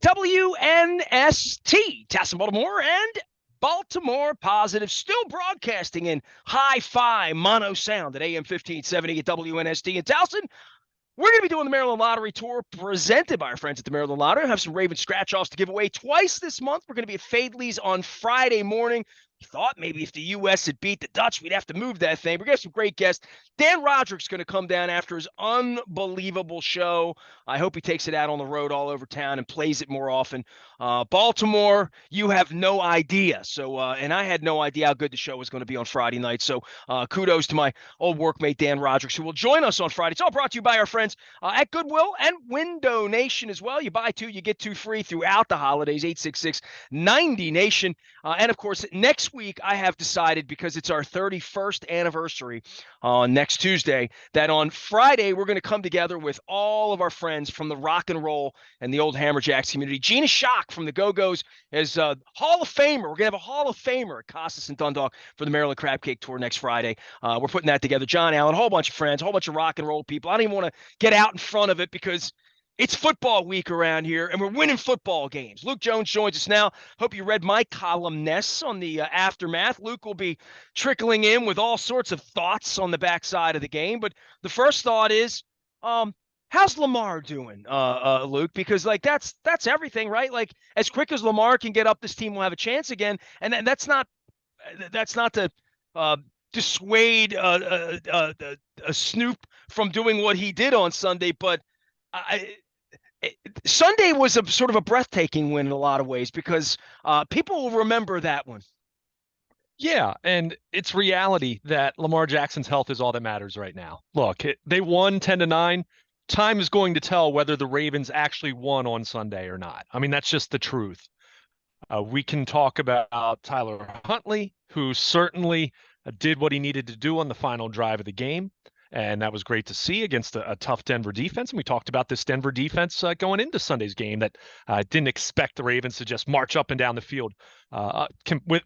WNST, Towson, Baltimore, and Baltimore Positive, still broadcasting in hi-fi mono sound at AM 1570 at WNST in Towson. We're going to be doing the Maryland Lottery Tour presented by our friends at the Maryland Lottery. We'll have some Ravens scratch-offs to give away twice this month. We're going to be at Fadley's on Friday morning. We thought maybe if the U.S. had beat the Dutch, we'd have to move that thing. We're going to have some great guests. Dan Roderick's going to come down after his unbelievable show. I hope he takes it out on the road all over town and plays it more often. Baltimore, you have no idea. So, and I had no idea how good the show was going to be on Friday night. So kudos to my old workmate, Dan Roderick, who will join us on Friday. It's all brought to you by our friends at Goodwill and Window Nation as well. You buy two, you get two free throughout the holidays, 866-90-NATION. And, of course, next week I have decided, because it's our 31st anniversary next Tuesday, that on Friday we're going to come together with all of our friends from the rock and roll and the old Hammerjacks community. Gina Schock from the Go-Go's is a Hall of Famer. We're going to have a Hall of Famer at Costas and Dundalk for the Maryland Crab Cake Tour next Friday. We're putting that together. John Allen, a whole bunch of friends, a whole bunch of rock and roll people. I don't even want to get out in front of it because it's football week around here, and we're winning football games. Luke Jones joins us now. Hope you read my columnists on the aftermath. Luke will be trickling in with all sorts of thoughts on the backside of the game. But the first thought is, how's Lamar doing, Luke? Because that's everything, right? Like, as quick as Lamar can get up, this team will have a chance again. And that's not to dissuade a Snoop from doing what he did on Sunday, but Sunday was a sort of a breathtaking win in a lot of ways because people will remember that one. Yeah, and it's reality that Lamar Jackson's health is all that matters right now. Look, they won 10-9. Time is going to tell whether the Ravens actually won on Sunday or not. I mean, that's just the truth. We can talk about Tyler Huntley, who certainly did what he needed to do on the final drive of the game. And that was great to see against a tough Denver defense. And we talked about this Denver defense going into Sunday's game that didn't expect the Ravens to just march up and down the field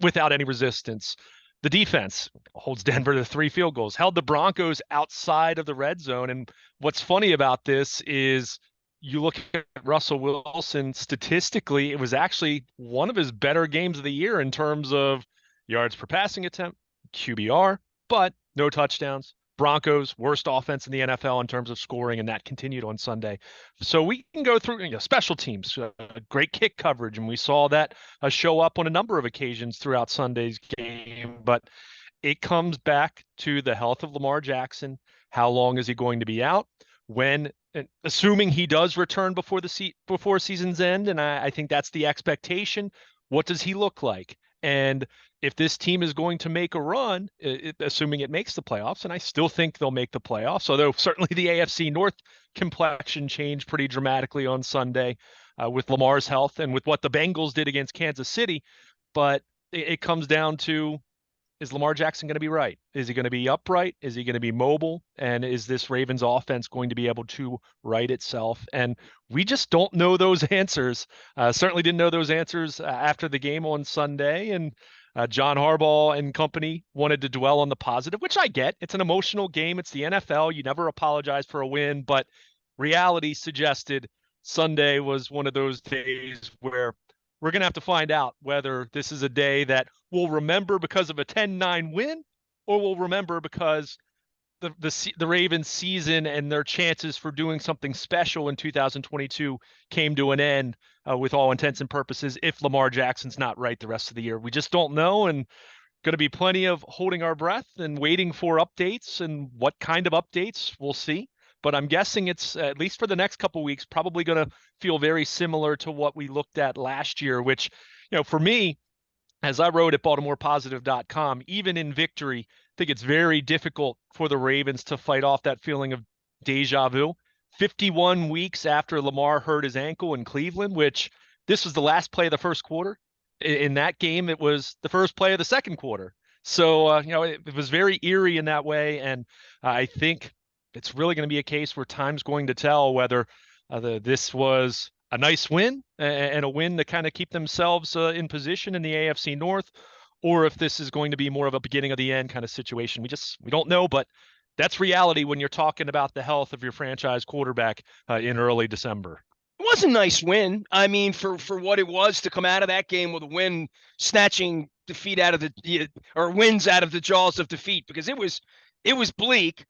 without any resistance. The defense holds Denver to 3 field goals, held the Broncos outside of the red zone. And what's funny about this is you look at Russell Wilson, statistically, it was actually one of his better games of the year in terms of yards per passing attempt, QBR, but no touchdowns. Broncos, worst offense in the NFL in terms of scoring, and that continued on Sunday. So we can go through special teams, great kick coverage, and we saw that show up on a number of occasions throughout Sunday's game. But it comes back to the health of Lamar Jackson. How long is he going to be out? When, assuming he does return before season's end, and I think that's the expectation, what does he look like? And if this team is going to make a run, assuming it makes the playoffs, and I still think they'll make the playoffs, although certainly the AFC North complexion changed pretty dramatically on Sunday with Lamar's health and with what the Bengals did against Kansas City. But it comes down to, is Lamar Jackson going to be right? Is he going to be upright? Is he going to be mobile? And is this Ravens offense going to be able to right itself? And we just don't know those answers. Certainly didn't know those answers after the game on Sunday. And John Harbaugh and company wanted to dwell on the positive, which I get. It's an emotional game. It's the NFL. You never apologize for a win. But reality suggested Sunday was one of those days where we're going to have to find out whether this is a day that we'll remember because of a 10-9 win, or we'll remember because the Ravens season and their chances for doing something special in 2022 came to an end with all intents and purposes if Lamar Jackson's not right the rest of the year. We just don't know, and going to be plenty of holding our breath and waiting for updates, and what kind of updates we'll see. But I'm guessing it's, at least for the next couple of weeks, probably going to feel very similar to what we looked at last year, which, for me, as I wrote at BaltimorePositive.com, even in victory, I think it's very difficult for the Ravens to fight off that feeling of deja vu. 51 weeks after Lamar hurt his ankle in Cleveland, which this was the last play of the first quarter. In that game, it was the first play of the second quarter. So, it was very eerie in that way. And I think it's really going to be a case where time's going to tell whether this was a nice win and a win to kind of keep themselves in position in the AFC North, or if this is going to be more of a beginning of the end kind of situation. We don't know, but that's reality when you're talking about the health of your franchise quarterback in early December. It was a nice win. I mean, for what it was to come out of that game with a win, snatching defeat out of or wins out of the jaws of defeat, because it was bleak.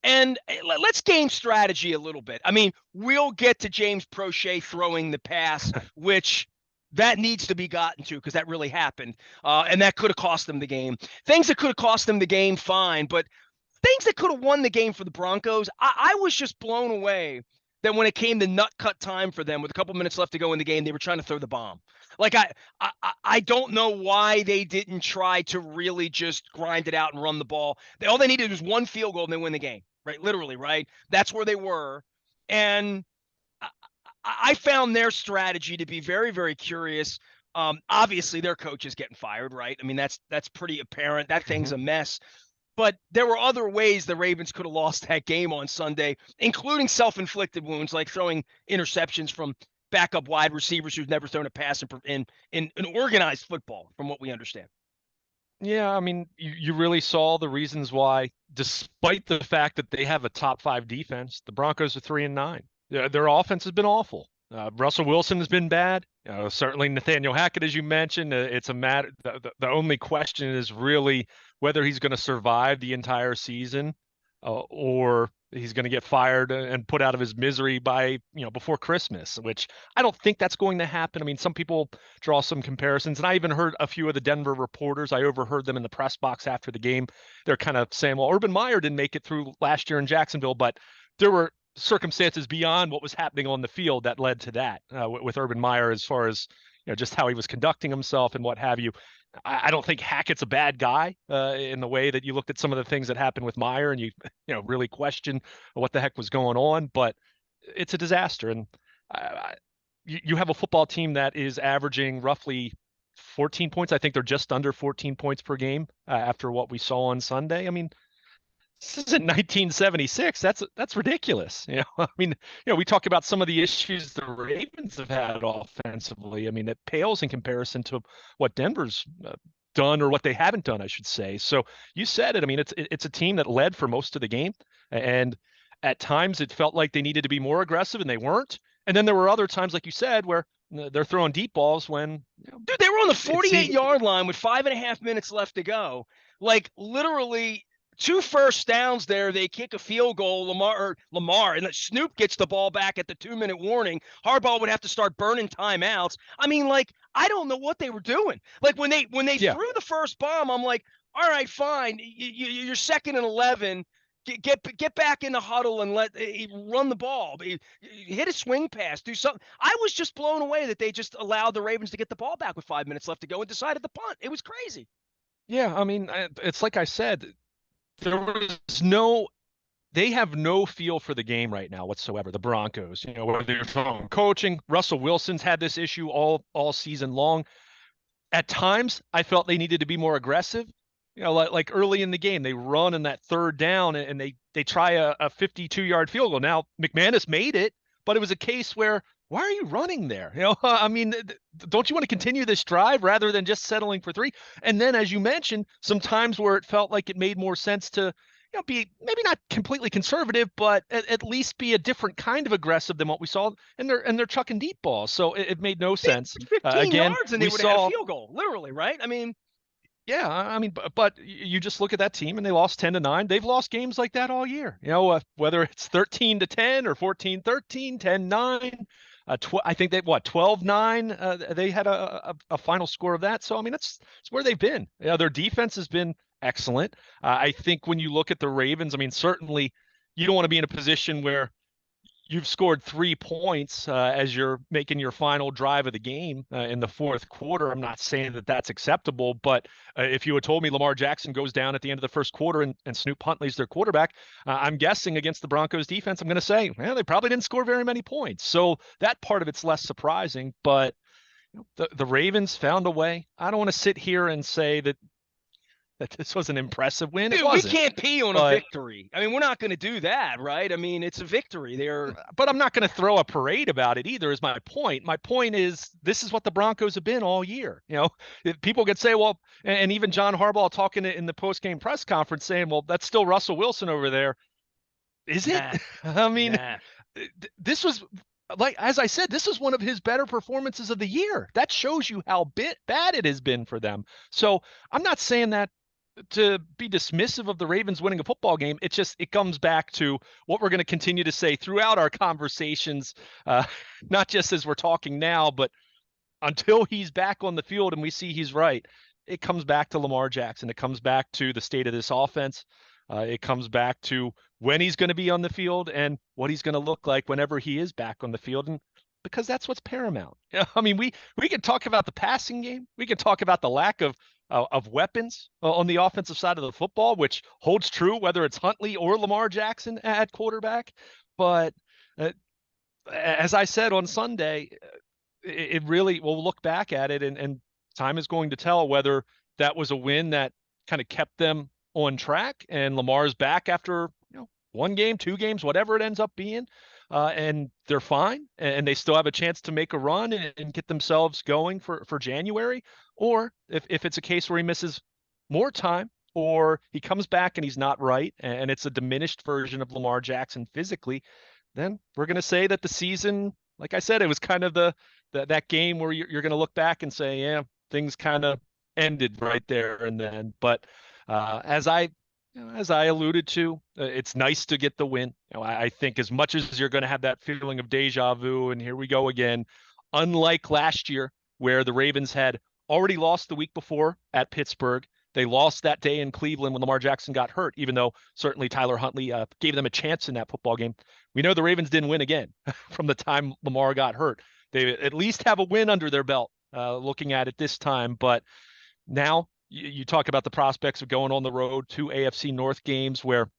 And let's game strategy a little bit. I mean, we'll get to James Prochet throwing the pass, which that needs to be gotten to because that really happened. And that could have cost them the game. Things that could have cost them the game, fine. But things that could have won the game for the Broncos, I was just blown away that when it came to nut cut time for them with a couple minutes left to go in the game, they were trying to throw the bomb. Like I don't know why they didn't try to really just grind it out and run the ball. All they needed was one field goal and they win the game, right? Literally, right? That's where they were. And I found their strategy to be very, very curious. Obviously, their coach is getting fired, right? I mean, that's pretty apparent. That thing's a mess. But there were other ways the Ravens could have lost that game on Sunday, including self-inflicted wounds like throwing interceptions from backup wide receivers who've never thrown a pass in organized football, from what we understand. Yeah, I mean, you really saw the reasons why, despite the fact that they have a top 5 defense, the Broncos are 3-9. Their offense has been awful. Russell Wilson has been bad. Certainly Nathaniel Hackett, as you mentioned, it's a matter. The only question is really whether he's going to survive the entire season, or he's going to get fired and put out of his misery by before Christmas, which I don't think that's going to happen. I mean, some people draw some comparisons, and I even heard a few of the Denver reporters. I overheard them in the press box after the game. They're kind of saying, "Well, Urban Meyer didn't make it through last year in Jacksonville, but there were circumstances beyond what was happening on the field that led to that with Urban Meyer, as far as just how he was conducting himself and what have you." I don't think Hackett's a bad guy in the way that you looked at some of the things that happened with Meyer and you really question what the heck was going on. But it's a disaster, and you have a football team that is averaging roughly 14 points. I think they're just under 14 points per game after what we saw on Sunday. I mean, this isn't 1976. That's ridiculous. I mean, we talk about some of the issues the Ravens have had offensively. I mean, it pales in comparison to what Denver's done, or what they haven't done, I should say. So you said it. I mean, it's a team that led for most of the game, and at times it felt like they needed to be more aggressive, and they weren't. And then there were other times, like you said, where they're throwing deep balls when Dude, they were on the 48-yard line with 5.5 minutes left to go. Like literally 2 first downs there. They kick a field goal. Lamar, and Snoop gets the ball back at the 2-minute warning. Harbaugh would have to start burning timeouts. I mean, like, I don't know what they were doing. Like when they threw the first bomb, I'm like, all right, fine. You're 2nd and 11. Get back in the huddle and run the ball. Hit a swing pass. Do something. I was just blown away that they just allowed the Ravens to get the ball back with 5 minutes left to go and decided to punt. It was crazy. Yeah, I mean, it's like I said, they have no feel for the game right now whatsoever. The Broncos, whether you're from coaching, Russell Wilson's had this issue all season long. At times, I felt they needed to be more aggressive. Like early in the game, they run in that 3rd down and they try a 52-yard field goal. Now McManus made it, but it was a case where, why are you running there? I mean, don't you want to continue this drive rather than just settling for 3? And then, as you mentioned, some times where it felt like it made more sense to be maybe not completely conservative, but at least be a different kind of aggressive than what we saw. And they're chucking deep balls, so it made no sense. 15 Again, yards and they would have had a field goal, literally, right? I mean, yeah, I mean, but you just look at that team and they lost 10-9. They've lost games like that all year. Whether it's 13-10 or 14-13, 10-9. I think they 12-9. They had a final score of that. So I mean, that's where they've been. Their defense has been excellent. I think when you look at the Ravens, I mean, certainly you don't want to be in a position where you've scored 3 points as you're making your final drive of the game in the 4th quarter. I'm not saying that that's acceptable, but if you had told me Lamar Jackson goes down at the end of the 1st quarter and Snoop Huntley's their quarterback, I'm guessing against the Broncos defense, I'm going to say, well, they probably didn't score very many points. So that part of it's less surprising, but the Ravens found a way. I don't want to sit here and say that this was an impressive win. Dude, it wasn't. We can't pee on a victory. I mean, we're not going to do that, right? I mean, it's a victory. But I'm not going to throw a parade about it either, is my point. My point is, this is what the Broncos have been all year. People could say, well, and even John Harbaugh talking in the post-game press conference saying, well, that's still Russell Wilson over there. Is it? I mean, this was like as I said, this is one of his better performances of the year. That shows you how bad it has been for them. So I'm not saying that to be dismissive of the Ravens winning a football game. It comes back to what we're going to continue to say throughout our conversations, uh, not just as we're talking now, but until he's back on the field and we see he's right. It comes back to Lamar Jackson. It comes back to the state of this offense. It comes back to when he's going to be on the field and what he's going to look like whenever he is back on the field. And because that's what's paramount. I mean, we can talk about the passing game. We can talk about the lack of weapons on the offensive side of the football, which holds true whether it's Huntley or Lamar Jackson at quarterback. But uh, as I said on Sunday, it really, we'll look back at it, and time is going to tell whether that was a win that kind of kept them on track and Lamar's back after, one game, 2 games, whatever it ends up being. And they're fine and they still have a chance to make a run and get themselves going for January. Or if it's a case where he misses more time or he comes back and he's not right and it's a diminished version of Lamar Jackson physically, then we're going to say that the season, like I said, it was kind of that game where you're going to look back and say, yeah, things kind of ended right there and then. But as I alluded to, it's nice to get the win. I think as much as you're going to have that feeling of deja vu, and here we go again, unlike last year where the Ravens had already lost the week before at Pittsburgh. They lost that day in Cleveland when Lamar Jackson got hurt, even though certainly Tyler Huntley gave them a chance in that football game. We know the Ravens didn't win again from the time Lamar got hurt. They at least have a win under their belt looking at it this time. But now you talk about the prospects of going on the road to AFC North games where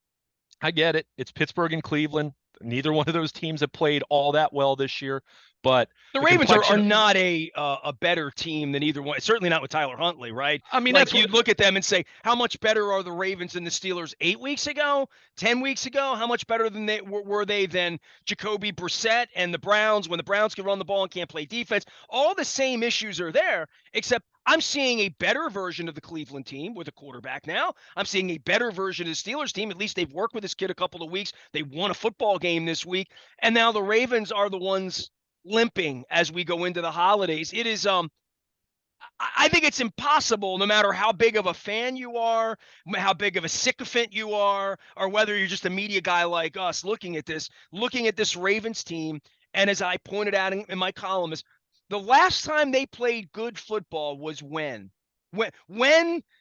I get it. It's Pittsburgh and Cleveland. Neither one of those teams have played all that well this year, but the Ravens are not a better team than either one. Certainly not with Tyler Huntley, right? I mean, like you look at them and say, how much better are the Ravens than the Steelers 8 weeks ago, 10 weeks ago? How much better than were they than Jacoby Brissett and the Browns when the Browns can run the ball and can't play defense? All the same issues are there, except I'm seeing a better version of the Cleveland team with a quarterback now. I'm seeing a better version of the Steelers team. At least they've worked with this kid a couple of weeks. They won a football game this week. And now the Ravens are the ones limping as we go into the holidays. It is I think it's impossible, no matter how big of a fan you are, how big of a sycophant you are, or whether you're just a media guy like us looking at this Ravens team. And as I pointed out in my column, is the last time they played good football was when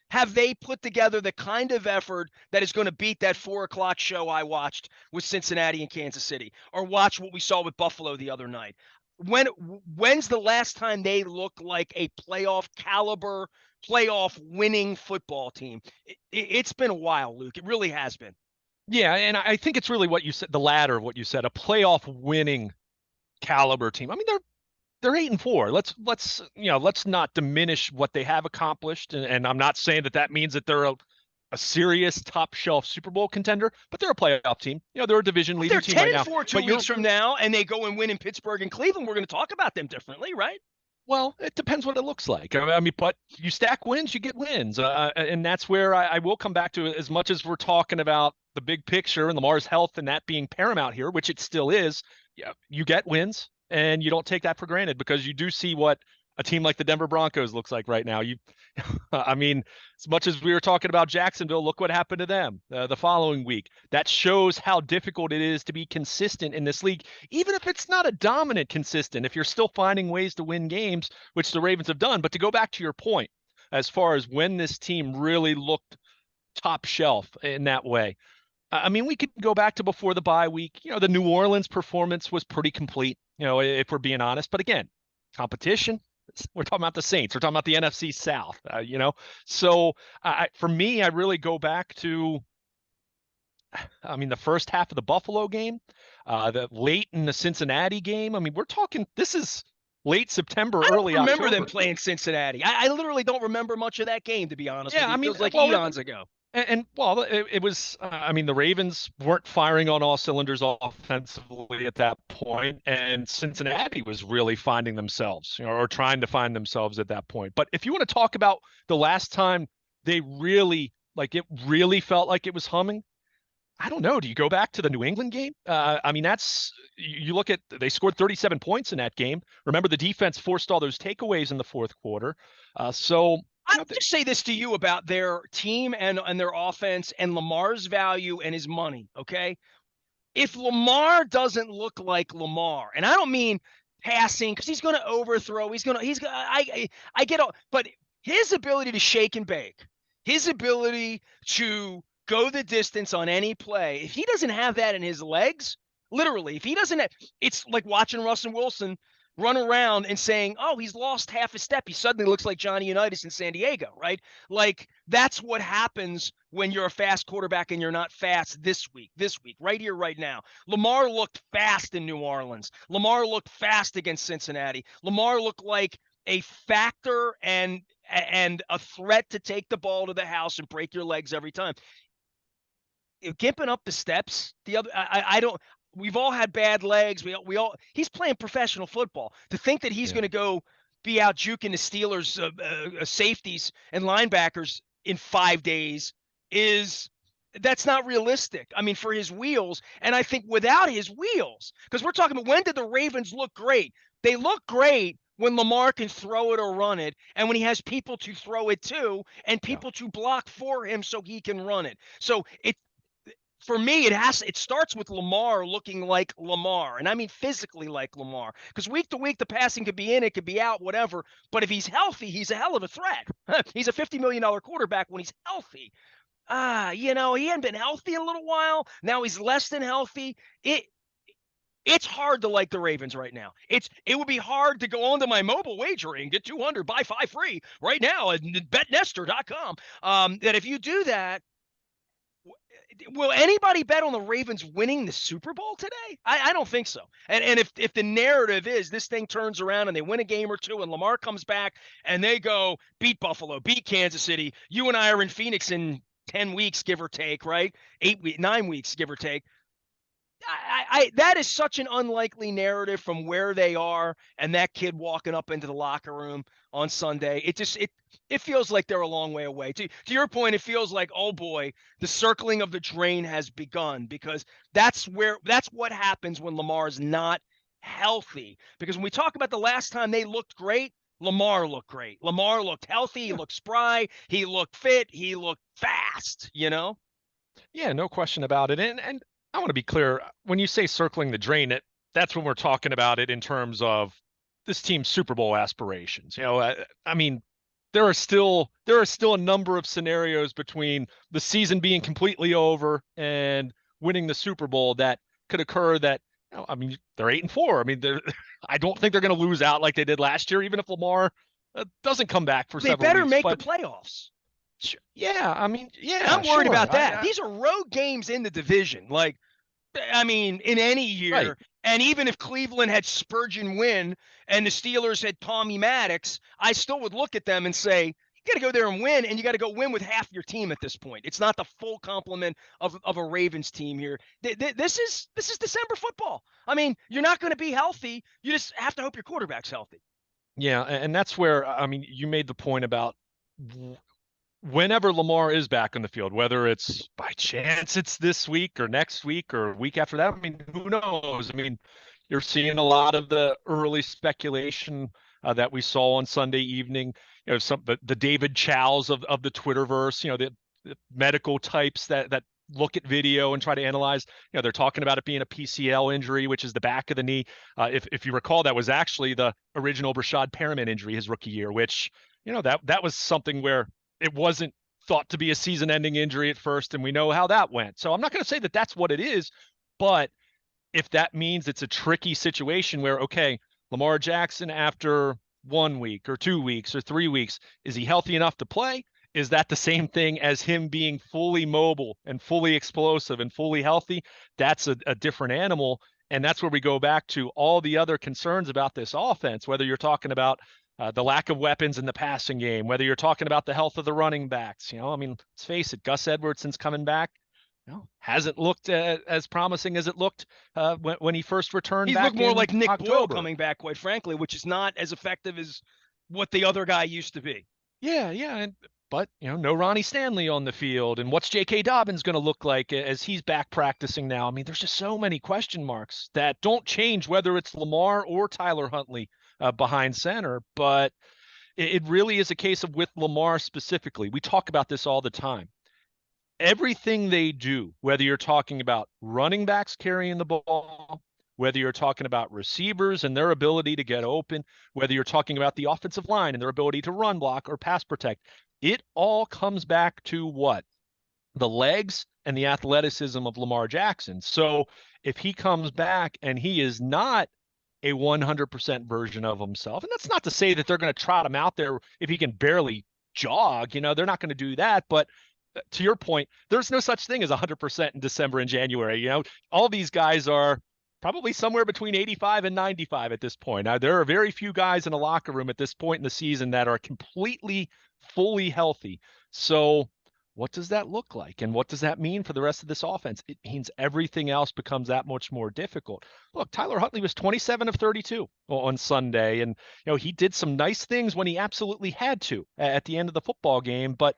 have they put together the kind of effort that is going to beat that 4:00 show I watched with Cincinnati and Kansas City, or watch what we saw with Buffalo the other night? When's the last time they looked like a playoff caliber, playoff winning football team? It's been a while, Luke. It really has been. Yeah, and I think it's really what you said, the latter of what you said, a playoff winning caliber team. I mean, they're 8-4. Let's not diminish what they have accomplished, and I'm not saying that means that they're a serious top shelf Super Bowl contender, but they're a playoff team. They're a division leading team right now. They're 10-4 2 weeks from now, and they go and win in Pittsburgh and Cleveland. We're going to talk about them differently, right? Well, it depends what it looks like. I mean, but you stack wins, you get wins. And that's where I will come back to, as much as we're talking about the big picture and Lamar's health and that being paramount here, which it still is. Yeah, you get wins and you don't take that for granted, because you do see what a team like the Denver Broncos looks like right now. I mean, as much as we were talking about Jacksonville, look what happened to them the following week. That shows how difficult it is to be consistent in this league, even if it's not a dominant consistent, if you're still finding ways to win games, which the Ravens have done. But to go back to your point, as far as when this team really looked top shelf in that way, I mean, we could go back to before the bye week. The New Orleans performance was pretty complete, if we're being honest. But again, competition. We're talking about the Saints. We're talking about the NFC South, So for me, I really go back to, I mean, the first half of the Buffalo game, the late in the Cincinnati game. I mean, we're talking, this is late September, early October. I remember them playing Cincinnati. I literally don't remember much of that game, to be honest with you. It feels like eons ago. And it was, I mean, the Ravens weren't firing on all cylinders offensively at that point, and Cincinnati was really finding themselves, or trying to find themselves at that point. But if you want to talk about the last time they really, it really felt like it was humming, I don't know. Do you go back to the New England game? I mean, you look at they scored 37 points in that game. Remember, the defense forced all those takeaways in the fourth quarter. So I'll just say this to you about their team and their offense and Lamar's value and his money. Okay, if Lamar doesn't look like Lamar, and I don't mean passing because he's going to overthrow, I get all, but his ability to shake and bake, his ability to go the distance on any play, if he doesn't have that in his legs, literally, if he doesn't have, it's like watching Russell Wilson run around and saying, "Oh, he's lost half a step. He suddenly looks like Johnny Unitas in San Diego," right? Like that's what happens when you're a fast quarterback and you're not fast this week, right here, right now. Lamar looked fast in New Orleans. Lamar looked fast against Cincinnati. Lamar looked like a factor and a threat to take the ball to the house and break your legs every time. Gimping up the steps, I don't. We've all had bad legs. We all. He's playing professional football. To think that he's going to go be out juking the Steelers safeties and linebackers in 5 days that's not realistic. I mean, for his wheels, and I think without his wheels, because we're talking about when did the Ravens look great? They look great when Lamar can throw it or run it, and when he has people to throw it to and people to block for him so he can run it. So for me, it starts with Lamar looking like Lamar, and I mean physically like Lamar. Because week to week, the passing could be in, it could be out, whatever. But if he's healthy, he's a hell of a threat. He's a $50 million quarterback when he's healthy. He hadn't been healthy in a little while. Now he's less than healthy. It's hard to like the Ravens right now. It would be hard to go onto my mobile wagering, get 200, buy 5 free right now at betnestor.com. That if you do that, will anybody bet on the Ravens winning the Super Bowl today? I don't think so. And if the narrative is this thing turns around and they win a game or two and Lamar comes back and they go beat Buffalo, beat Kansas City, you and I are in Phoenix in 10 weeks, give or take, right? 9 weeks, give or take. That is such an unlikely narrative from where they are and that kid walking up into the locker room on Sunday. It feels like they're a long way away. To your point, it feels like, oh boy, the circling of the drain has begun, because that's what happens when Lamar's not healthy. Because when we talk about the last time they looked great, Lamar looked great. Lamar looked healthy. He looked spry. He looked fit. He looked fast, Yeah, no question about it. And I want to be clear, when you say circling the drain, that's when we're talking about it in terms of this team's Super Bowl aspirations. I mean, there are still a number of scenarios between the season being completely over and winning the Super Bowl that could occur. That I mean, they're 8-4. I mean, I don't think they're going to lose out like they did last year, even if Lamar doesn't come back for several weeks. They better make the playoffs. Yeah, I mean, yeah, I'm worried about that. These are road games in the division. Like, I mean, in any year, right. And even if Cleveland had Spurgeon win and the Steelers had Tommy Maddox, I still would look at them and say, you got to go there and win, and you got to go win with half your team at this point. It's not the full complement of a Ravens team here. This is December football. I mean, you're not going to be healthy. You just have to hope your quarterback's healthy. Yeah, and that's where, I mean, you made the point about whenever Lamar is back on the field, whether it's by chance it's this week or next week or week after that, I mean, who knows? I mean, you're seeing a lot of the early speculation that we saw on Sunday evening. The David Chows of the Twitterverse, the medical types that look at video and try to analyze. They're talking about it being a PCL injury, which is the back of the knee. If you recall, that was actually the original Brashad Perriman injury his rookie year, which that was something where it wasn't thought to be a season-ending injury at first, and we know how that went. So I'm not going to say that that's what it is, but if that means it's a tricky situation where, okay, Lamar Jackson after 1 week or 2 weeks or 3 weeks, is he healthy enough to play? Is that the same thing as him being fully mobile and fully explosive and fully healthy? That's a different animal, and that's where we go back to all the other concerns about this offense, whether you're talking about the lack of weapons in the passing game, whether you're talking about the health of the running backs. I mean, let's face it, Gus Edwards, since coming back, hasn't looked as promising as it looked when he first returned. He's looked more like Nick Boyle coming back, quite frankly, which is not as effective as what the other guy used to be. Yeah, and But, no Ronnie Stanley on the field. And what's J.K. Dobbins going to look like as he's back practicing now? I mean, there's just so many question marks that don't change whether it's Lamar or Tyler Huntley behind center. But it really is a case of with Lamar specifically. We talk about this all the time. Everything they do, whether you're talking about running backs carrying the ball, whether you're talking about receivers and their ability to get open, whether you're talking about the offensive line and their ability to run block or pass protect, it all comes back to what? The legs and the athleticism of Lamar Jackson. So if he comes back and he is not a 100% version of himself, and that's not to say that they're going to trot him out there if he can barely jog, they're not going to do that. But to your point, there's no such thing as 100% in December and January. All these guys are probably somewhere between 85 and 95 at this point. Now, there are very few guys in a locker room at this point in the season that are completely, fully healthy. So what does that look like? And what does that mean for the rest of this offense? It means everything else becomes that much more difficult. Look, Tyler Huntley was 27 of 32 on Sunday. And, he did some nice things when he absolutely had to at the end of the football game. But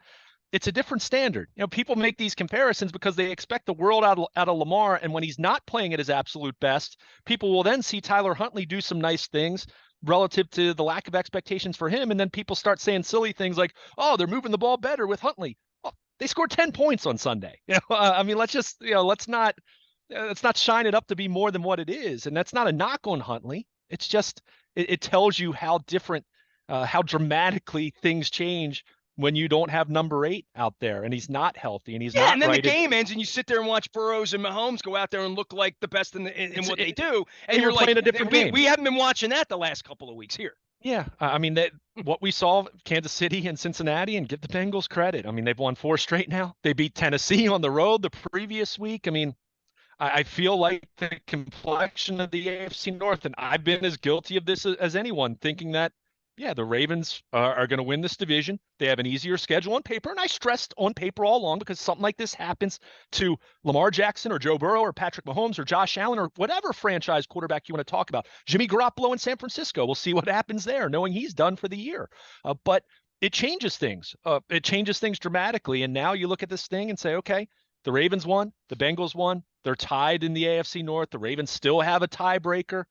it's a different standard. People make these comparisons because they expect the world out of Lamar. And when he's not playing at his absolute best, people will then see Tyler Huntley do some nice things relative to the lack of expectations for him. And then people start saying silly things like, oh, they're moving the ball better with Huntley. Well, they scored 10 points on Sunday. I mean, let's just, let's not shine it up to be more than what it is. And that's not a knock on Huntley. It's just, it tells you how different, how dramatically things change when you don't have number 8 out there and he's not healthy and he's not and then right. The game ends and you sit there and watch Burrows and Mahomes go out there and look like the best in what they do. And you're playing like, a different game. We haven't been watching that the last couple of weeks here. Yeah. I mean, what we saw Kansas City and Cincinnati, and give the Bengals credit. I mean, they've won 4 straight now. They beat Tennessee on the road the previous week. I mean, I feel like the complexion of the AFC North, and I've been as guilty of this as anyone, thinking that, yeah, the Ravens are going to win this division. They have an easier schedule on paper, and I stressed on paper all along because something like this happens to Lamar Jackson or Joe Burrow or Patrick Mahomes or Josh Allen or whatever franchise quarterback you want to talk about. Jimmy Garoppolo in San Francisco. We'll see what happens there, knowing he's done for the year. But it changes things. It changes things dramatically, and now you look at this thing and say, okay, the Ravens won, the Bengals won. They're tied in the AFC North. The Ravens still have a tiebreaker.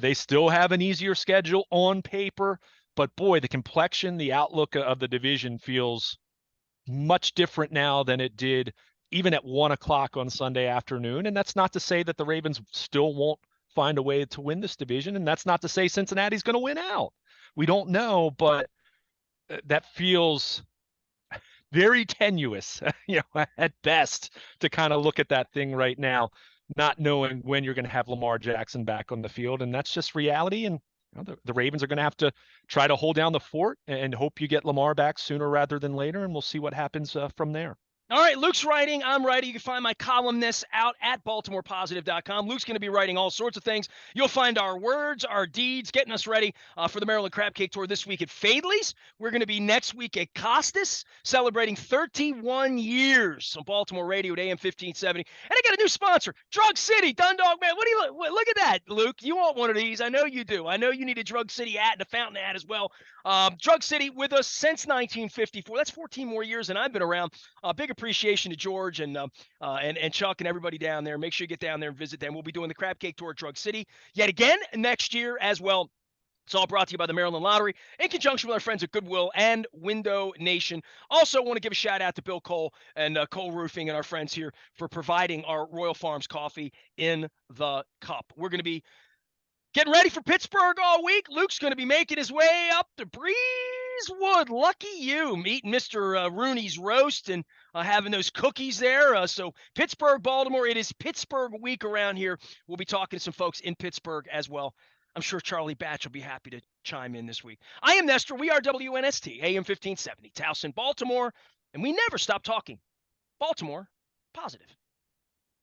They still have an easier schedule on paper. But boy, the complexion, the outlook of the division feels much different now than it did even at 1 o'clock on Sunday afternoon. And that's not to say that the Ravens still won't find a way to win this division. And that's not to say Cincinnati's going to win out. We don't know, but that feels very tenuous, at best, to kind of look at that thing right now, not knowing when you're going to have Lamar Jackson back on the field. And that's just reality. And the Ravens are going to have to try to hold down the fort and hope you get Lamar back sooner rather than later, and we'll see what happens from there. All right, Luke's writing. I'm writing. You can find my columnists out at BaltimorePositive.com. Luke's going to be writing all sorts of things. You'll find our words, our deeds, getting us ready for the Maryland Crab Cake Tour this week at Fadley's. We're going to be next week at Costas, celebrating 31 years on Baltimore radio at AM 1570. And I got a new sponsor, Drug City, Dundalk, man. What do you look at that, Luke? You want one of these? I know you do. I know you need a Drug City hat and a fountain hat as well. Drug City with us since 1954. That's 14 more years than I've been around. Big appreciation to George and Chuck and everybody down there. Make sure you get down there and visit them. We'll be doing the Crab Cake Tour at Drug City yet again next year as well. It's all brought to you by the Maryland Lottery in conjunction with our friends at Goodwill and Window Nation. Also want to give a shout out to Bill Cole and Cole Roofing and our friends here for providing our Royal Farms coffee in the cup. We're going to be getting ready for Pittsburgh all week. Luke's going to be making his way up to Breezewood. Lucky you, meeting Mr. Rooney's roast and having those cookies there. So Pittsburgh, Baltimore, it is Pittsburgh week around here. We'll be talking to some folks in Pittsburgh as well. I'm sure Charlie Batch will be happy to chime in this week. I am Nestor. We are WNST, AM 1570, Towson, Baltimore, and we never stop talking Baltimore positive.